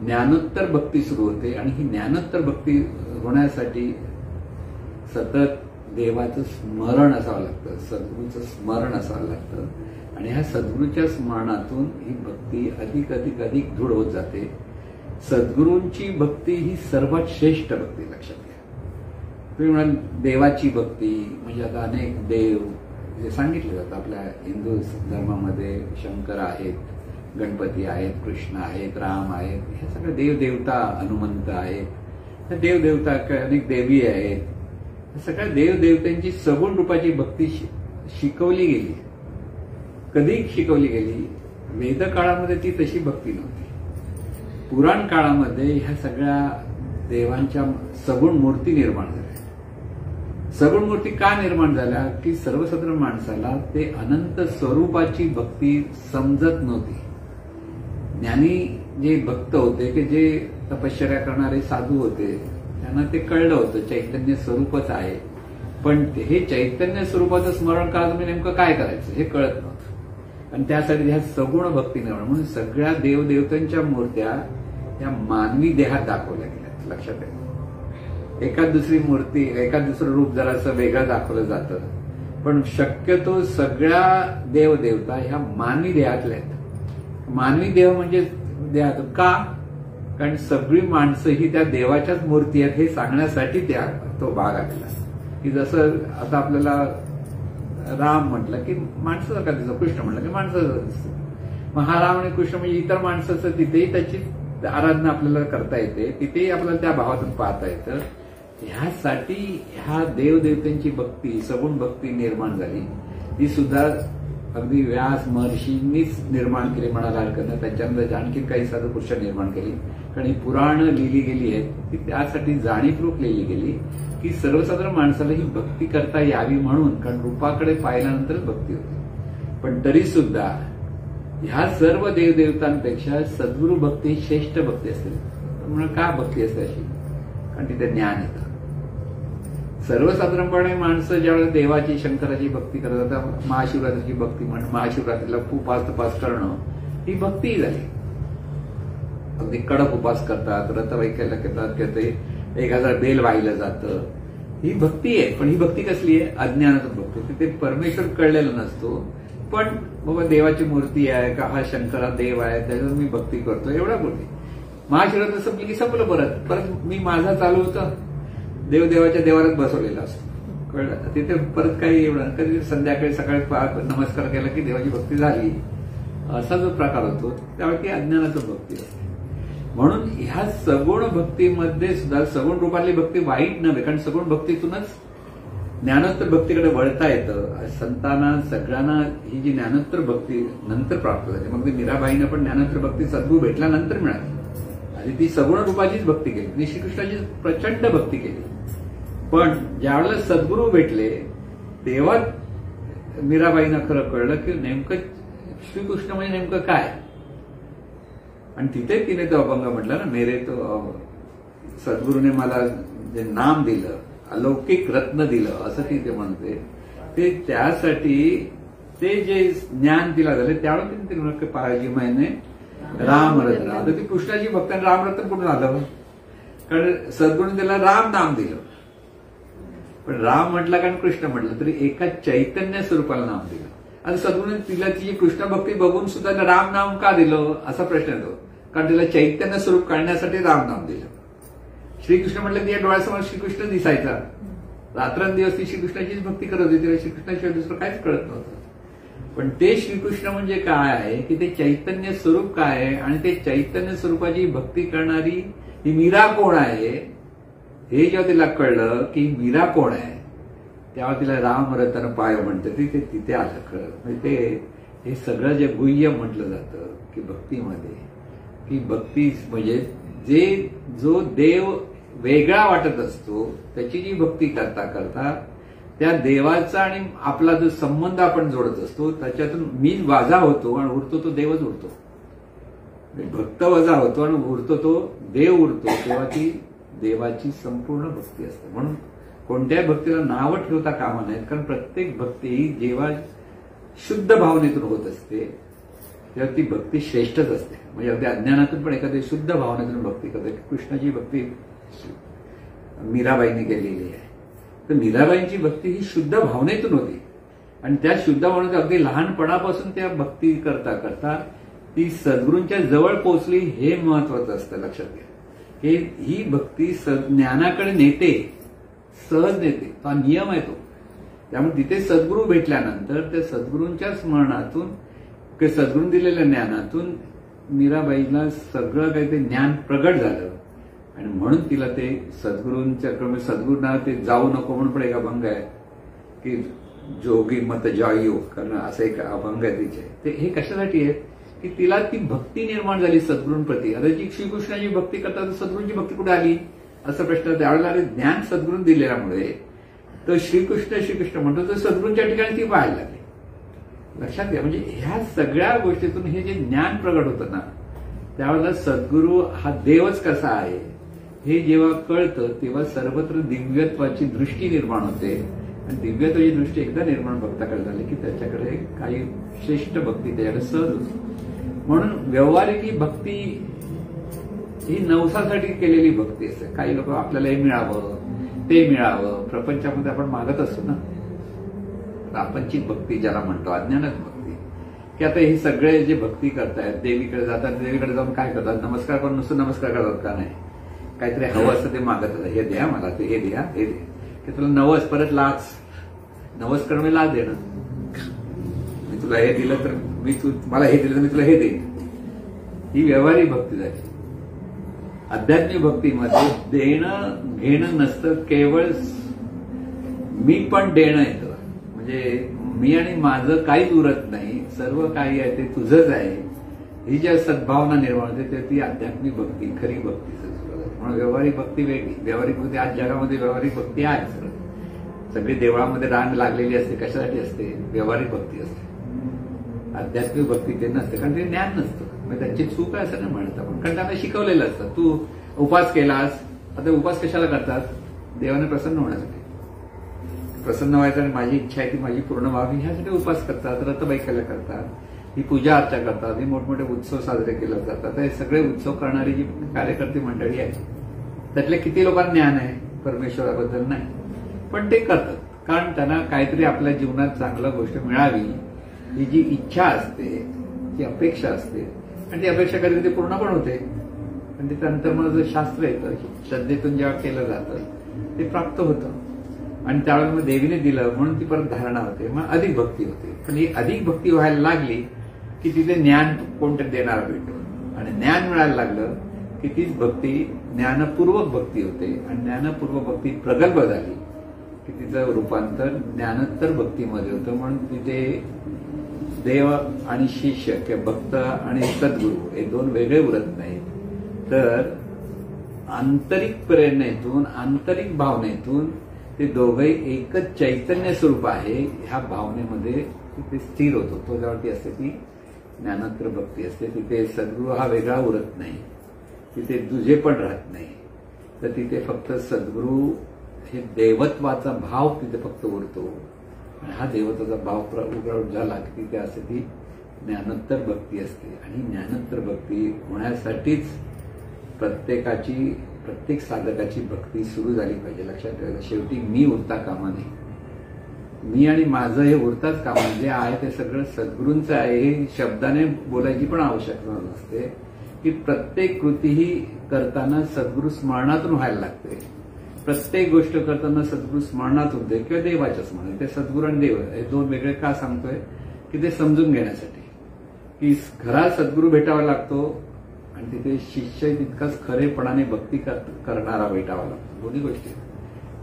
ज्ञानोत्तर भक्ती सुरू होते आणि ही ज्ञानोत्तर भक्ती होण्यासाठी सतत देवाचं स्मरण असावं लागतं, सद्गुरूचं स्मरण असावं लागतं आणि ह्या सद्गुरूच्या स्मरणातून ही भक्ती अधिक अधिक अधिक दृढ होत जाते. सद्गुरूंची भक्ती ही सर्वात श्रेष्ठ भक्ती. लक्षात घ्या, तुम्ही म्हणाल देवाची भक्ती म्हणजे आता अनेक देव जे सांगितले जातात आपल्या हिंदू धर्मामध्ये, शंकर आहेत, गणपती आहेत, कृष्ण आहेत, राम आहेत, हे सगळे देवदेवता, हनुमंत आहेत, त्या देवदेवता अनेक देवी आहेत. सगळ्या देवदेवतांची सगुण रूपाची भक्ती शिकवली गेली. कधी शिकवली गेली? वेद काळामध्ये ती तशी भक्ती नव्हती. पुराण काळामध्ये ह्या सगळ्या देवांच्या सगुण मूर्ती निर्माण झाल्या. सगुण मूर्ती का निर्माण झाल्या? की सर्वसाधारण माणसाला ते अनंत स्वरूपाची भक्ती समजत नव्हती. ज्ञानी जे भक्त होते की जे तपश्चर्या करणारे साधू होते त्यांना ते कळलं होतं चैतन्य स्वरूपच आहे, पण हे चैतन्य स्वरूपाचं स्मरण करा तुम्ही नेमकं काय करायचं हे कळत नव्हतं आणि त्यासाठी ह्या सगुण भक्ती निर्माण. म्हणून सगळ्या देवदेवतांच्या मूर्त्या त्या मानवी देहात दाखवल्या गेल्या. लक्षात आहे, एखाद दुसरी मूर्ती, एखाद दुसरं रूप जरासं वेगळं दाखवलं जातं, पण शक्यतो सगळ्या देवदेवता ह्या मानवी देहातल्या आहेत. मानवी देह म्हणजे देहात का? कारण सगळी माणसं ही त्या देवाच्याच मूर्ती आहेत हे सांगण्यासाठी तो भाग आलेला. की जसं आता आपल्याला राम म्हटलं की माणसाचा दिसतो, कृष्ण म्हटलं की माणसाचा दिसतो. मग हा राम आणि कृष्ण म्हणजे इतर माणसाचं तिथेही त्याची आराधना आपल्याला करता येते, तिथेही आपल्याला त्या भावातून पाहता येतं. ह्यासाठी ह्या देवदेवतांची भक्ती, सगुण भक्ती निर्माण झाली. ती सुद्धा अगदी व्यास महर्षींनीच निर्माण केली म्हणायला हरकत नाही. त्यांच्यानंतर आणखी काही साधू पुरुष निर्माण केली. कारण ही पुराण लिहिली गेली आहेत ती त्यासाठी जाणीवपूर्वक लिहिली गेली की सर्वसाधारण माणसाला ही भक्ती करता यावी म्हणून. कारण रूपाकडे पाहिल्यानंतरच भक्ती होते. पण तरी सुद्धा ह्या सर्व देवदेवतांपेक्षा सद्गुरू भक्ती ही श्रेष्ठ भक्ती असते. म्हणून का भक्ती असते अशी? कारण तिथे ज्ञान येतं. सर्वसाधारणपणे माणसं ज्यावेळेस देवाची, शंकराची भक्ती करत जातात, महाशिवरात्रीची भक्ती म्हणून महाशिवरात्रीला उपास तपास करणं ही भक्ती झाली. अगदी कडक उपास करतात, व्रतवैकल्य करतात, ते 1000 बेल वाहिलं जातं, ही भक्ती आहे. पण ही भक्ती कसली आहे? अज्ञानातून भक्ती. तिथे परमेश्वर कळलेला नसतो, पण बाबा देवाची मूर्ती आहे का, हा शंकरा देव आहे त्याच्यावर मी भक्ती करतो एवढा बोलते. महाशिवरात्र संपली की संपलं. परत मी माझा चालू होतं, देवदेवाच्या देवालाच बसवलेला असतो. कळलं? तिथे परत काही एवढं. कधी संध्याकाळी सकाळी नमस्कार केला की देवाची भक्ती झाली, असा जो प्रकार होतो त्यावेळी ती अज्ञानाचं भक्ती असते. म्हणून ह्या सगुण भक्तीमध्ये सुद्धा सगुण रूपातली भक्ती वाईट नव्हे, कारण सगुण भक्तीतूनच ज्ञानोत्तर भक्तीकडे वळता येतं. संतांना सगळ्यांना ही जी ज्ञानोत्तर भक्ती नंतर प्राप्त झाली. मग मीराबाईंना पण ज्ञानोत्तर भक्ती सद्गुरू भेटल्यानंतर मिळाली. आणि ती सगुण रूपाचीच भक्ती केली, ती श्रीकृष्णाची प्रचंड भक्ती केली. पण ज्यावेळेला सद्गुरू भेटले तेव्हा मीराबाईंना खरं कळलं की नेमकं श्रीकृष्ण म्हणजे नेमकं काय. आणि तिथे तिने तो अभंग म्हटला ना, मेरे तो सद्गुरूने मला जे नाम दिलं अलौकिक रत्न दिलं असं ती ते म्हणते. ते त्यासाठी ते जे ज्ञान तिला झाले त्यावेळी तिने पाहिजे महिने रामरत्न. आता ती कृष्णाची भक्त रामरत्न कुठून आलं? कारण सद्गुरूने त्याला राम नाम दिलं. पण राम म्हटलं कारण कृष्ण म्हटलं तरी एका चैतन्य स्वरूपाला नाम दिलं. आणि सद्गुरूने तिला तिची कृष्ण भक्ती बघून सुद्धा राम नाम का दिलं असा प्रश्न येतो. कारण तिला चैतन्य स्वरूप काढण्यासाठी राम नाम दिलं. श्रीकृष्ण म्हटलं तिच्या डोळ्यासमोर श्रीकृष्ण दिसायचा. रात्रंदिवस ती श्रीकृष्णाचीच भक्ती करत होती. तिला श्रीकृष्णाशिवाय दुसरं काहीच कळत नव्हतं. पण ते श्रीकृष्ण म्हणजे काय आहे की ते चैतन्य स्वरूप काय आहे आणि ते चैतन्य स्वरूपाची भक्ती करणारी ही मीरा कोण आहे हे जेव्हा तिला कळलं की मीरा कोण आहे तेव्हा तिला राम रतन पाय म्हणते ते तिथे आलं खरं. म्हणजे ते हे सगळं जे गुह्य म्हटलं जातं की भक्तीमध्ये की भक्ती म्हणजे जो देव वेगळा वाटत असतो त्याची जी भक्ती करता करता त्या देवाचा आणि आपला जो संबंध आपण जोडत असतो त्याच्यातून मी वाजा होतो आणि उरतो तो देवच उरतो. भक्त वजा होतो आणि उरतो तो देव उरतो. तेव्हा ती देवाची संपूर्ण भक्ती असते. म्हणून कोणत्याही भक्तीला नावं ठेवता कामा नाहीत. कारण प्रत्येक भक्ती जेव्हा शुद्ध भावनेतून होत असते तेव्हा ती भक्ती श्रेष्ठच असते. म्हणजे अगदी अज्ञानातून पण एखादी शुद्ध भावनेतून भक्ती करते. कृष्णाची भक्ती मीराबाईंनी केलेली आहे. तर मीराबाईंची भक्ती ही शुद्ध भावनेतून होती आणि त्या शुद्ध भावनेतून अगदी लहानपणापासून त्या भक्ती करता करता ती सद्गुरूंच्या जवळ पोहोचली. हे महत्वाचं असतं लक्षात घ्या. की ही भक्ती ज्ञानाकडे नेते, सहज नेते. तो नियम आहे तो. त्यामुळे तिथे सद्गुरू भेटल्यानंतर त्या सद्गुरूंच्या स्मरणातून सद्गुरून दिलेल्या ज्ञानातून मीराबाईला सगळं काही ते ज्ञान प्रगट झालं आणि म्हणून तिला ते सद्गुरूंच्या क्रमे सद्गुरूंना ते जाऊ नको म्हणून पण एक अभंग आहे की जोगी मत जायो कारण असं एक अभंग आहे तिचे. ते हे कशासाठी आहे की तिला ती भक्ती निर्माण झाली सद्गुरूंप्रती. आता जी श्रीकृष्णाची भक्ती करतात सद्गुरूंची भक्ती कुठे आली असा प्रश्न त्यावेळेला ज्ञान सद्गुरून दिलेल्यामुळे तर श्रीकृष्ण म्हणतो तर सद्गुरूंच्या ठिकाणी ती पाहायला लागली. लक्षात घ्या. म्हणजे ह्या सगळ्या गोष्टीतून हे जे ज्ञान प्रगट होतं ना त्यावेळेला सद्गुरू हा देवच कसा आहे हे जेव्हा कळतं तेव्हा सर्वत्र दिव्यत्वाची दृष्टी निर्माण होते. आणि दिव्यत्वाची दृष्टी एकदा निर्माण भक्ताकडे झाली की त्याच्याकडे काही श्रेष्ठ भक्ती त्याच्याकडे सहज होती. म्हणून व्यावहारिक ही भक्ती ही नवसासाठी केलेली भक्ती असते. काही लोक आपल्याला हे मिळावं ते मिळावं प्रपंचामध्ये आपण मागत असतो ना. प्रापंचिक भक्ती ज्याला म्हणतो अज्ञानच भक्ती की आता हे सगळे जे भक्ती करतायत देवीकडे जातात देवीकडे जाऊन काय करतात नमस्कार करून नुसतं नमस्कार करतात का नाही. काहीतरी हवं असतं ते मागत असतात. हे द्या मला ते हे द्या हे द्या की तुला नवस परत लाच नवस करणं लाच देणं. मी तुला हे दिलं तर मला हे दिलं तर मी तुला हे देईन. ही व्यावहारिक भक्ती झाली. आध्यात्मिक भक्तीमध्ये देणं घेणं नसतं केवळ मी पण देणं येतं. म्हणजे मी आणि माझं काहीच उरत नाही सर्व काही आहे ते तुझंच आहे ही ज्या सद्भावना निर्माण होते ते ती आध्यात्मिक भक्ती खरी भक्ती. म्हणून व्यावहारिक भक्ती वेगळी. व्यावहारिक भक्ती आज जगामध्ये व्यावहारिक भक्ती आहे सगळी देवळामध्ये रांग लागलेली असते. कशासाठी असते? व्यावहारिक भक्ती असते. आध्यात्मिक भक्ती ते नसते कारण ते ज्ञान नसतं. म्हणजे त्यांची चूक आहे असं नाही म्हणत आपण कारण त्यांना शिकवलेलं असतं. तू उपास केलास आता उपास कशाला करतात? देवाने प्रसन्न होण्यासाठी. प्रसन्न व्हायचं आणि माझी इच्छा आहे ती माझी पूर्ण व्हावी ह्यासाठी उपास करतात. रथबैठका करतात. ही पूजा अर्चा करतात. ही मोठमोठे उत्सव साजरे केले जातात. हे सगळे उत्सव करणारी जी कार्यकर्ती मंडळी आहे त्यातल्या किती लोकांना ज्ञान आहे परमेश्वराबद्दल नाही पण ते करतात कारण त्यांना काहीतरी आपल्या जीवनात चांगलं गोष्ट मिळावी ही जी इच्छा असते जी अपेक्षा असते आणि ती अपेक्षा कधी कधी पूर्ण पण होते. पण ते अंतर्मनाचं शास्त्र येतं श्रद्धेतून जेव्हा केलं जातं ते प्राप्त होतं आणि त्यावेळेला मग देवीने दिलं म्हणून ती परत धारणा होते मग अधिक भक्ती होते. पण ही अधिक भक्ती व्हायला लागली की तिथे ज्ञान कोणतं देणारा भेटतो आणि ज्ञान मिळायला लागलं की तीच भक्ती ज्ञानपूर्वक भक्ती होते आणि ज्ञानपूर्वक भक्ती प्रगल्भ झाली की तिचं रूपांतर ज्ञानोत्तर भक्तीमध्ये होतं. म्हणून तिथे देव आणि शिष्य किंवा भक्त आणि सद्गुरू हे दोन वेगळे उरत नाहीत तर आंतरिक प्रेरणेतून आंतरिक भावनेतून ते दोघंही एकच चैतन्य स्वरूप आहे ह्या भावनेमध्ये तिथे स्थिर होतो. तो जेव्हा असते ती ज्ञानोत्तर भक्ती असते. तिथे सद्गुरू हा वेगळा उरत नाही. तिथे दुजे पण राहत नाही तर तिथे फक्त सद्गुरू हे देवत्वाचा भाव तिथे फक्त उरतो. आणि हा देवत्वाचा भाव उघड झाला की तिथे असते ती ज्ञानोत्तर भक्ती असते. आणि ज्ञानोत्तर भक्ती होण्यासाठीच प्रत्येक साधकाची भक्ती सुरू झाली पाहिजे. लक्षात ठेवायचं, शेवटी मी उरता कामा नये. मी आणि माझं हे उरताच कामा, जे आहे ते सगळं सद्गुरूंचं आहे हे शब्दाने बोलायची पण आवश्यकता नसते. की प्रत्येक कृती ही करताना सद्गुरू स्मरणातून व्हायला लागते. प्रत्येक गोष्ट करताना सद्गुरू स्मरणात होते किंवा देवाच्या स्मरण. ते सद्गुरू आणि देव हे दोन वेगळे का सांगतोय की ते समजून घेण्यासाठी की घरात सद्गुरू भेटावा लागतो आणि तिथे शिष्य तितकाच खरेपणाने भक्ती करणारा भेटावा लागतो. दोन्ही गोष्टी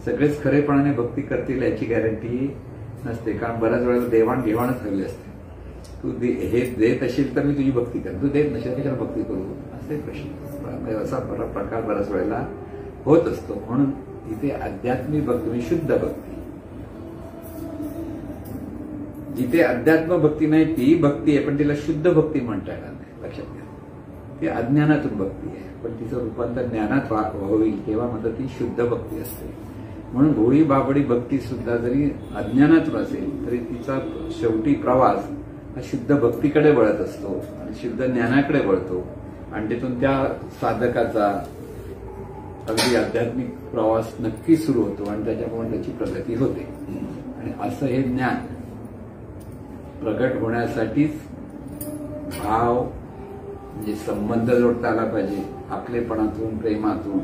सगळेच खरेपणाने भक्ती करतील याची गॅरंटी नसते. कारण बऱ्याच वेळेला देवाणघेवाणच हवी असते. तू हे देत असेल तर मी तुझी भक्ती कर, तू देत नसेल तर भक्ती करू, असे प्रश्न असा प्रकार बऱ्याच वेळेला होत असतो. म्हणून इथे आध्यात्मिक भक्ती, शुद्ध भक्ती, जिथे अध्यात्म भक्ती नाही ती भक्ती आहे, पण तिला शुद्ध भक्ती म्हणता येणार नाही. लक्षात घ्या, ती अज्ञानातून भक्ती आहे, पण तिचं रूपांतर ज्ञानात होईल तेव्हा मात्र ती शुद्ध भक्ती असते. म्हणून भोळी बाबडी भक्ती सुद्धा जरी अज्ञानातून असेल तरी तिचा शेवटी प्रवास हा शुद्ध भक्तीकडे वळत असतो आणि शुद्ध ज्ञानाकडे वळतो. आणि तिथून त्या साधकाचा अगदी आध्यात्मिक प्रवास नक्की सुरू होतो आणि त्याच्यामुळे त्याची प्रगती होते. आणि असं हे ज्ञान प्रगट होण्यासाठीच भाव म्हणजे संबंध जोडता आला पाहिजे आपलेपणातून, प्रेमातून.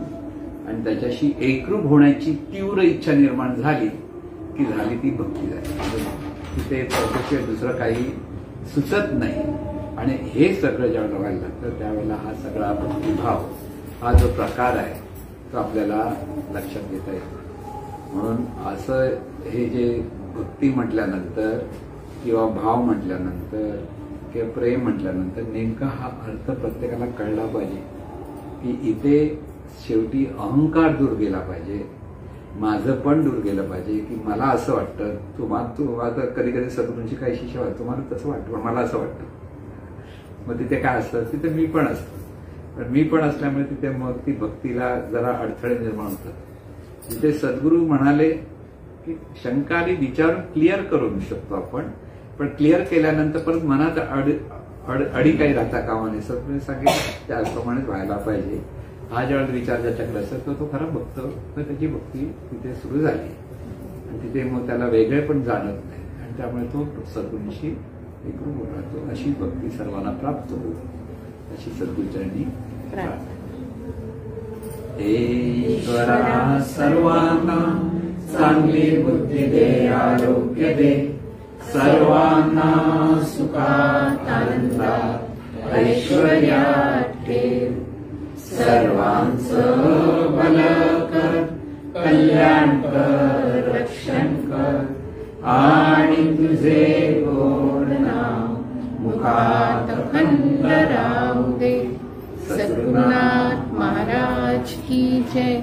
आणि त्याच्याशी एकरूप होण्याची तीव्र इच्छा निर्माण झाली की झाली ती भक्ती झाली. तिथे त्याच्याशिवाय दुसरं काही सुचत नाही. आणि हे सगळं ज्यावेळेला व्हायला लागतं त्यावेळेला हा सगळा भक्तिभाव हा जो प्रकार आहे तो आपल्याला लक्षात घेता येतो. म्हणून असं हे जे भक्ती म्हटल्यानंतर किंवा भाव म्हटल्यानंतर किंवा प्रेम म्हटल्यानंतर नेमका हा अर्थ प्रत्येकाला कळला पाहिजे की इथे शेवटी अहंकार दूर गेला पाहिजे, माझं पण दूर गेलं पाहिजे. की मला असं वाटतं, तुम्हाला कधी कधी सद्गुरूंची काही शिष्य वाटतं, तुम्हाला तसं वाटतं पण मला असं वाटतं. मग तिथे काय असतं, तिथे मी पण असतं. पण मी पण असल्यामुळे तिथे मग ती भक्तीला जरा अडथळे निर्माण होतात. जिथे सद्गुरू म्हणाले की शंका आणि विचारून क्लिअर करू शकतो आपण, पण क्लिअर केल्यानंतर परत मनात अडी काही राहता कामा नये. सद्गुरू सांगितलं त्याप्रमाणेच व्हायला पाहिजे. हा ज्यावेळेला विचार ज्याच्याकडे असतो तो खरा भक्त, तर त्याची भक्ती तिथे सुरू झाली आणि तिथे मग त्याला वेगळे पण जाणत नाही आणि त्यामुळे तो सद्गुरूंशी एकरूप राहतो. अशी भक्ती सर्वांना प्राप्त होईल अशी सद्गुरूचरणी प्रार्थना. ईश्वरा सर्वांना चांगली बुद्धी दे, आरोग्य दे, सर्वांना सुखात आनंदात ऐश्वर्यात ठेव. सर्वांचं भलं कर, कल्याण कर, रक्षण कर आणि तुझे गोड नाम मुखात अखंड राहू दे. सद्गुरुनाथ महाराज की जय.